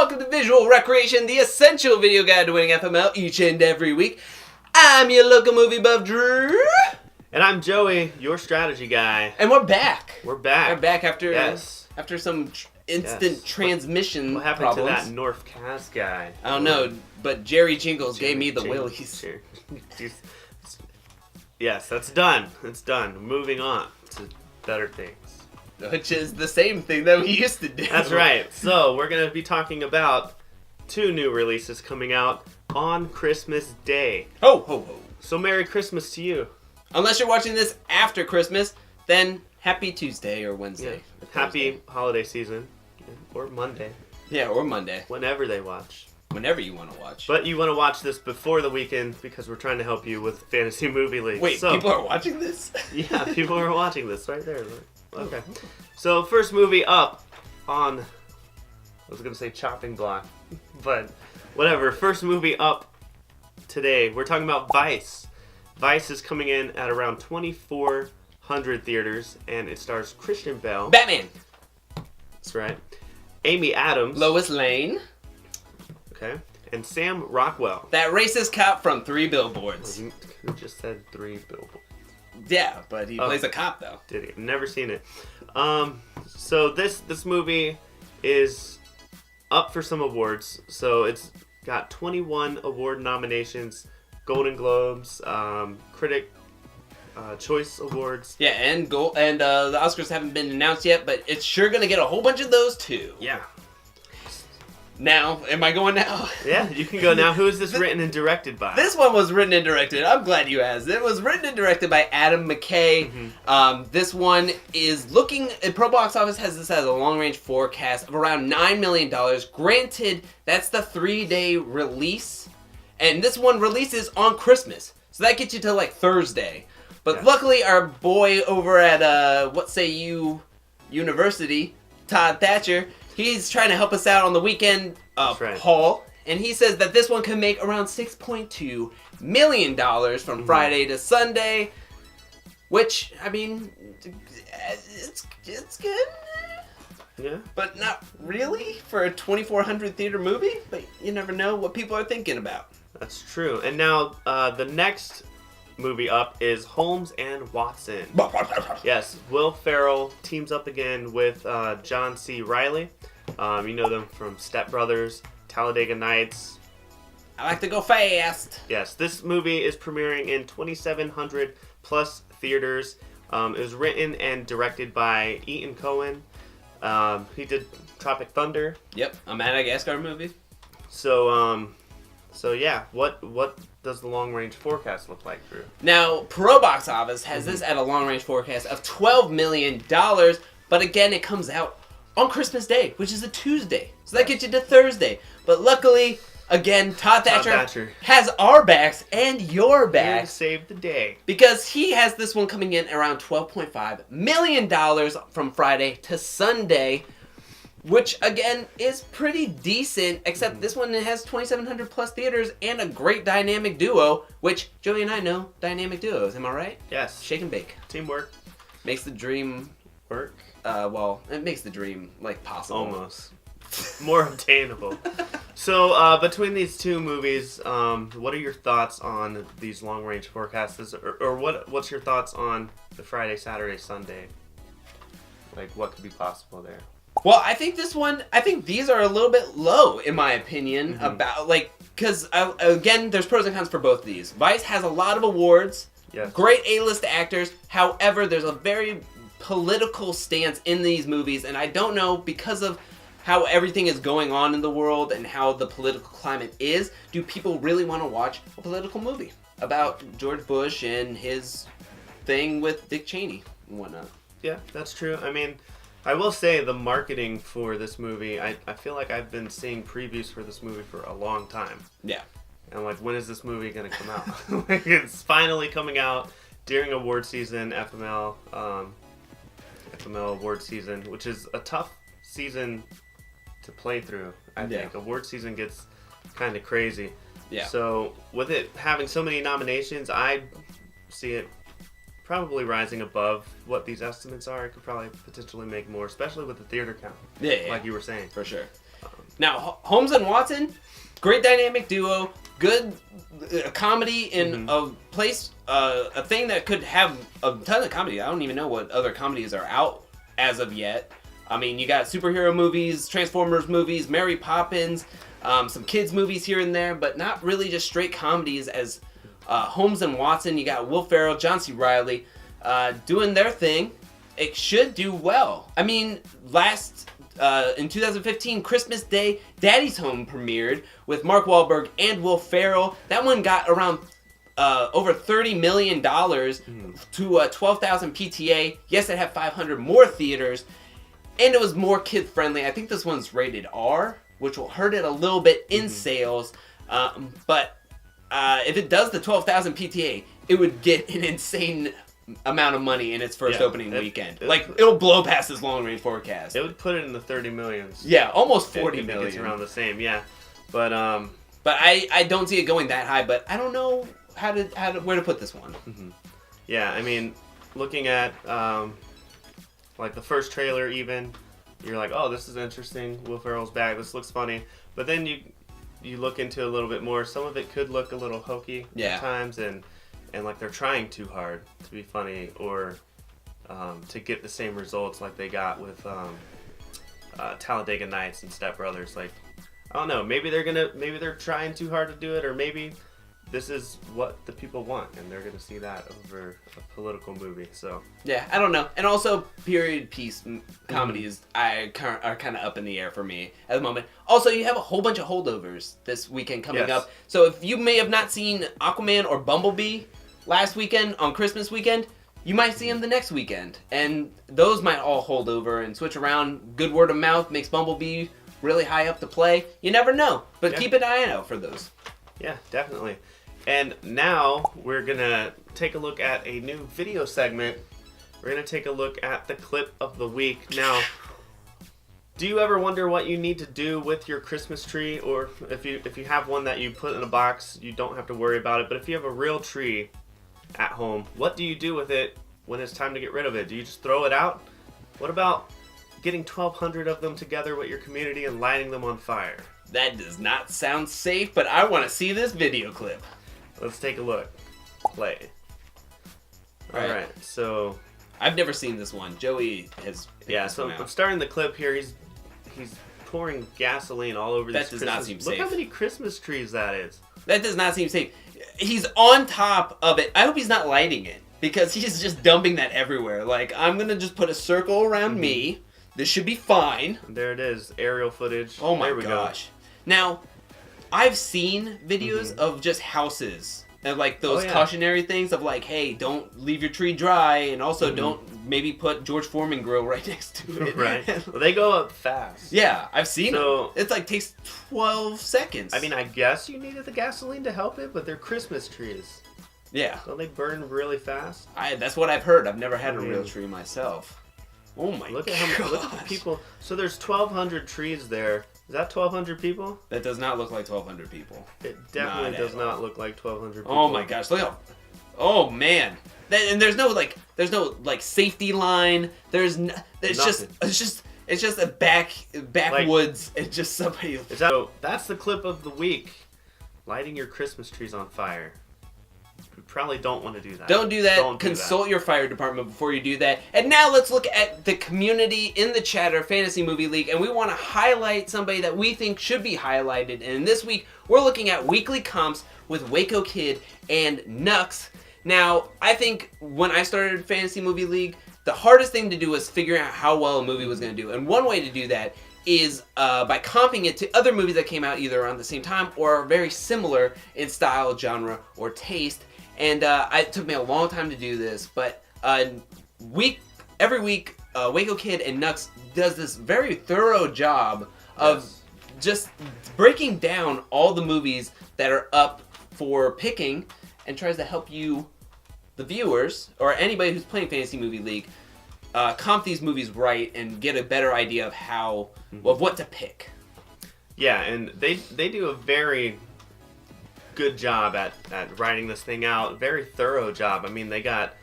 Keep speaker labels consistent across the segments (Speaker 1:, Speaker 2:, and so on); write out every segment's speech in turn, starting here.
Speaker 1: welcome to Visual Recreation, the essential video guide to winning FML each and every week. I'm your local movie buff, Drew.
Speaker 2: And I'm Joey, your strategy guy.
Speaker 1: And we're back.
Speaker 2: We're back
Speaker 1: after some instant transmission
Speaker 2: What happened
Speaker 1: problems.
Speaker 2: to that North Cas guy?
Speaker 1: I don't know, but Jerry Jingles gave me the willies.
Speaker 2: Yes, that's done. It's done. Moving on to better things.
Speaker 1: Which is the same thing that we used to do.
Speaker 2: That's right. So we're going to be talking about 2 new releases coming out on Christmas Day.
Speaker 1: Ho, ho, ho.
Speaker 2: So Merry Christmas to you.
Speaker 1: Unless you're watching this after Christmas, then Happy Tuesday or Wednesday.
Speaker 2: Yeah. Happy holiday season. Or Monday.
Speaker 1: Yeah, or Monday.
Speaker 2: Whenever they watch.
Speaker 1: Whenever you want to watch.
Speaker 2: But you want to watch this before the weekend because we're trying to help you with Fantasy Movie League.
Speaker 1: Wait, people are watching this?
Speaker 2: Yeah, people are watching this right there. Okay. So, first movie up on... I was going to say chopping block. But, whatever. First movie up today. We're talking about VICE. VICE is coming in at around 2,400 theaters. And it stars Christian Bale.
Speaker 1: Batman!
Speaker 2: That's right. Amy Adams.
Speaker 1: Lois Lane.
Speaker 2: Okay. And Sam Rockwell.
Speaker 1: That racist cop from 3 Billboards.
Speaker 2: You just said 3 Billboards.
Speaker 1: Yeah, but he plays a cop, though.
Speaker 2: Did he? Never seen it. So this movie is up for some awards. So it's got 21 award nominations, Golden Globes, Critic Choice Awards.
Speaker 1: Yeah, and the Oscars haven't been announced yet, but it's sure gonna get a whole bunch of those too.
Speaker 2: Yeah.
Speaker 1: Now, am I going now?
Speaker 2: Yeah, you can go now. Who is this written and directed by?
Speaker 1: This one was written and directed. I'm glad you asked. It was written and directed by Adam McKay.
Speaker 2: Mm-hmm.
Speaker 1: This one is looking... Pro Box Office has this as a long-range forecast of around $9 million. Granted, that's the 3-day release. And this one releases on Christmas. So that gets you to, like, Thursday. But luckily, our boy over at, What Say You University, Todd Thatcher... He's trying to help us out on the weekend haul, and he says that this one can make around $6.2 million from Friday to Sunday, which, I mean, it's good.
Speaker 2: Yeah.
Speaker 1: But not really for a 2,400 theater movie, but you never know what people are thinking about.
Speaker 2: That's true. And now the next movie up is Holmes and Watson. Yes, Will Ferrell teams up again with John C. Reilly. You know them from Step Brothers, Talladega Nights.
Speaker 1: I like to go fast.
Speaker 2: Yes, this movie is premiering in 2,700 plus theaters. It was written and directed by Ethan Coen. He did Tropic Thunder.
Speaker 1: Yep, a Madagascar movie.
Speaker 2: So yeah, what does the long-range forecast look like, Drew?
Speaker 1: Now, Pro Box Office has this at a long-range forecast of $12 million, but again, it comes out on Christmas Day, which is a Tuesday. So that gets you to Thursday. But luckily, again, Todd Thatcher has our backs and your backs.
Speaker 2: Here to save the day.
Speaker 1: Because he has this one coming in around $12.5 million from Friday to Sunday, which, again, is pretty decent, except this one has 2,700 plus theaters and a great dynamic duo, which Joey and I know dynamic duos, am I right?
Speaker 2: Yes.
Speaker 1: Shake and bake.
Speaker 2: Teamwork.
Speaker 1: Makes the dream
Speaker 2: work.
Speaker 1: Well, it makes the dream, like, possible.
Speaker 2: Almost. More obtainable. So, between these 2 movies, what are your thoughts on these long-range forecasts? Or what's your thoughts on the Friday, Saturday, Sunday? Like, what could be possible there?
Speaker 1: Well, I think these are a little bit low, in my opinion, because, again, there's pros and cons for both of these. VICE has a lot of awards, great A-list actors, however, there's a very political stance in these movies, and I don't know, because of how everything is going on in the world and how the political climate is, do people really want to watch a political movie about George Bush and his thing with Dick Cheney and whatnot?
Speaker 2: Yeah, that's true. I mean, I will say the marketing for this movie, I feel like I've been seeing previews for this movie for a long time.
Speaker 1: Yeah.
Speaker 2: And I'm like, when is this movie going to come out? Like, it's finally coming out during award season, FML award season, which is a tough season to play through, I think. Award season gets kind of crazy.
Speaker 1: Yeah.
Speaker 2: So, with it having so many nominations, I see it probably rising above what these estimates are. It could probably potentially make more, especially with the theater count.
Speaker 1: Yeah.
Speaker 2: Like you were saying.
Speaker 1: For sure. Now, Holmes and Watson, great dynamic duo, good comedy in a place, a thing that could have a ton of comedy. I don't even know what other comedies are out as of yet. I mean, you got superhero movies, Transformers movies, Mary Poppins, some kids movies here and there, but not really just straight comedies as Holmes and Watson. You got Will Ferrell, John C. Reilly doing their thing. It should do well. I mean, in 2015, Christmas Day, Daddy's Home premiered with Mark Wahlberg and Will Ferrell. That one got around over $30 million to 12,000 PTA. Yes, it had 500 more theaters, and it was more kid-friendly. I think this one's rated R, which will hurt it a little bit in sales. But if it does the 12,000 PTA, it would get an insane amount of money in its first opening weekend. It'll blow past its long-range forecast.
Speaker 2: It would put it in the 30 millions.
Speaker 1: Yeah, almost 40 million.
Speaker 2: It's around the same, yeah. But
Speaker 1: I don't see it going that high, but I don't know where to put this one.
Speaker 2: Yeah, I mean, looking at like the first trailer even, you're like, oh, this is interesting. Will Ferrell's back. This looks funny. But then you look into it a little bit more. Some of it could look a little hokey at times, and like they're trying too hard to be funny or to get the same results like they got with Talladega Nights and Step Brothers. Like, I don't know. Maybe they're trying too hard to do it, or maybe this is what the people want, and they're gonna see that over a political movie. So
Speaker 1: yeah, I don't know. And also, period piece comedies are kind of up in the air for me at the moment. Also, you have a whole bunch of holdovers this weekend coming up. So if you may have not seen Aquaman or Bumblebee last weekend on Christmas weekend, you might see them the next weekend, and those might all hold over and switch around. Good word of mouth makes Bumblebee really high up to play. You never know, but keep an eye out for those.
Speaker 2: Yeah, definitely. And now we're going to take a look at a new video segment. We're going to take a look at the clip of the week. Now, do you ever wonder what you need to do with your Christmas tree? Or if you have one that you put in a box, you don't have to worry about it. But if you have a real tree at home, what do you do with it when it's time to get rid of it? Do you just throw it out? What about getting 1,200 of them together with your community and lighting them on fire?
Speaker 1: That does not sound safe, but I want to see this video clip.
Speaker 2: Let's take a look. Play. Alright, so
Speaker 1: I've never seen this one. Joey has.
Speaker 2: Yeah, so I'm starting the clip here. He's pouring gasoline all over
Speaker 1: that
Speaker 2: these
Speaker 1: does
Speaker 2: Christmas.
Speaker 1: Not seem safe.
Speaker 2: Look how many Christmas trees that is.
Speaker 1: That does not seem safe. He's on top of it. I hope he's not lighting it, because he's just dumping that everywhere. Like, I'm gonna just put a circle around me. This should be fine.
Speaker 2: There it is, aerial footage.
Speaker 1: Oh my gosh. Now, I've seen videos of just houses and like those cautionary things of like, hey, don't leave your tree dry, and also don't maybe put George Foreman grill right next to it.
Speaker 2: Right. Well, they go up fast.
Speaker 1: Yeah, I've seen it. It's like takes 12 seconds.
Speaker 2: I mean, I guess you needed the gasoline to help it, but they're Christmas trees.
Speaker 1: Yeah.
Speaker 2: Don't they burn really fast?
Speaker 1: That's what I've heard. I've never had a real tree myself. Oh my god.
Speaker 2: Look at the people. So there's 1,200 trees there. Is that 1,200 people?
Speaker 1: That does not look like 1,200 people.
Speaker 2: It definitely does not look like 1,200 people.
Speaker 1: Oh my gosh, look how... Oh man. And there's no safety line. It's just a backwoods. It's just somebody...
Speaker 2: So that's the clip of the week. Lighting your Christmas trees on fire. You probably don't want to do that.
Speaker 1: Don't do that. Consult your fire department before you do that. And now let's look at the community in the Chatter Fantasy Movie League, and we want to highlight somebody that we think should be highlighted. And this week, we're looking at weekly comps with Waco Kid and Nux. Now, I think when I started Fantasy Movie League, the hardest thing to do was figuring out how well a movie was going to do. And one way to do that is by comping it to other movies that came out either around the same time or are very similar in style, genre, or taste. And it took me a long time to do this, but every week, Waco Kid and Nux does this very thorough job of just breaking down all the movies that are up for picking and tries to help you, the viewers, or anybody who's playing Fantasy Movie League, comp these movies right and get a better idea of of what to pick.
Speaker 2: Yeah, and they do a very good job at writing this thing out. Very thorough job. I mean, they got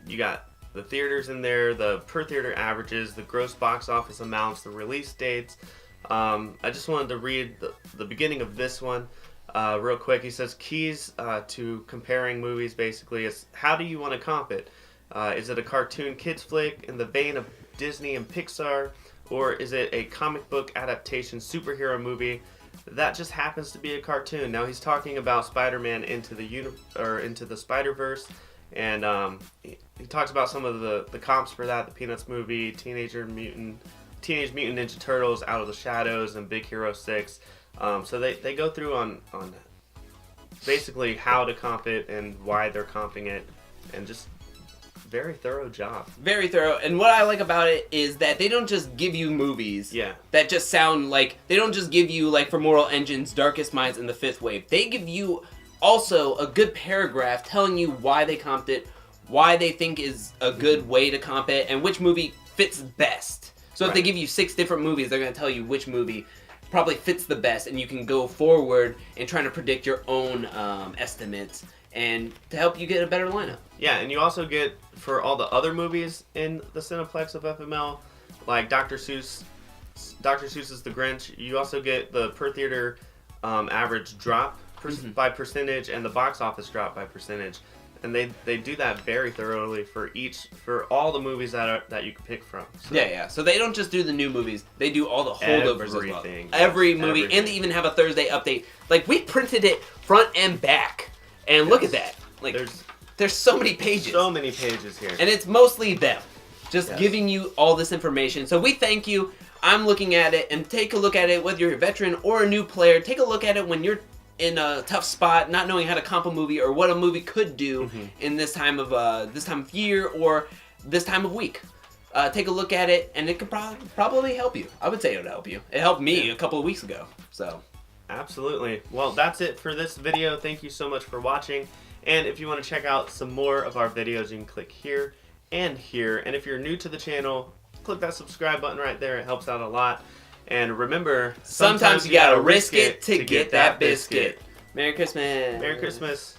Speaker 2: you got the theaters in there, the per theater averages, the gross box office amounts, the release dates, I just wanted to read the beginning of this one real quick. He says, keys to comparing movies basically is, how do you want to comp it? Is it a cartoon kids flick in the vein of Disney and Pixar? Or is it a comic book adaptation superhero movie that just happens to be a cartoon? Now he's talking about Spider-Man into the Spider-Verse, and he talks about some of the comps for that: the Peanuts movie, Teenage Mutant Ninja Turtles, Out of the Shadows, and Big Hero 6. So they go through on basically how to comp it and why they're comping it, and just very thorough job.
Speaker 1: Very thorough. And what I like about it is that they don't just give you movies that just sound like, they don't just give you, like, for Moral Engines, Darkest Minds, and The Fifth Wave. They give you also a good paragraph telling you why they comped it, why they think is a good way to comp it, and which movie fits best. So if they give you 6 different movies, they're going to tell you which movie probably fits the best, and you can go forward and trying to predict your own estimates and to help you get a better lineup.
Speaker 2: Yeah, and you also get, for all the other movies in the Cineplex of FML, like Dr. Seuss's The Grinch, you also get the per theater average drop by percentage and the box office drop by percentage. And they do that very thoroughly for all the movies that you can pick from. So.
Speaker 1: Yeah. So they don't just do the new movies; they do all the holdovers as well. Every movie, and they even have a Thursday update. Like, we printed it front and back, and look at that. Like, there's so many pages.
Speaker 2: So many pages here,
Speaker 1: and it's mostly them, just giving you all this information. So we thank you. I'm looking at it, and take a look at it whether you're a veteran or a new player. Take a look at it when you're in a tough spot, not knowing how to comp a movie or what a movie could do in this time of year or this time of week. Take a look at it, and it could probably help you. I would say it would help you. It helped me a couple of weeks ago. So,
Speaker 2: absolutely. Well, that's it for this video. Thank you so much for watching. And if you want to check out some more of our videos, you can click here and here. And if you're new to the channel, click that subscribe button right there. It helps out a lot. And remember,
Speaker 1: sometimes you gotta risk it to get that biscuit. Merry Christmas.
Speaker 2: Merry Christmas.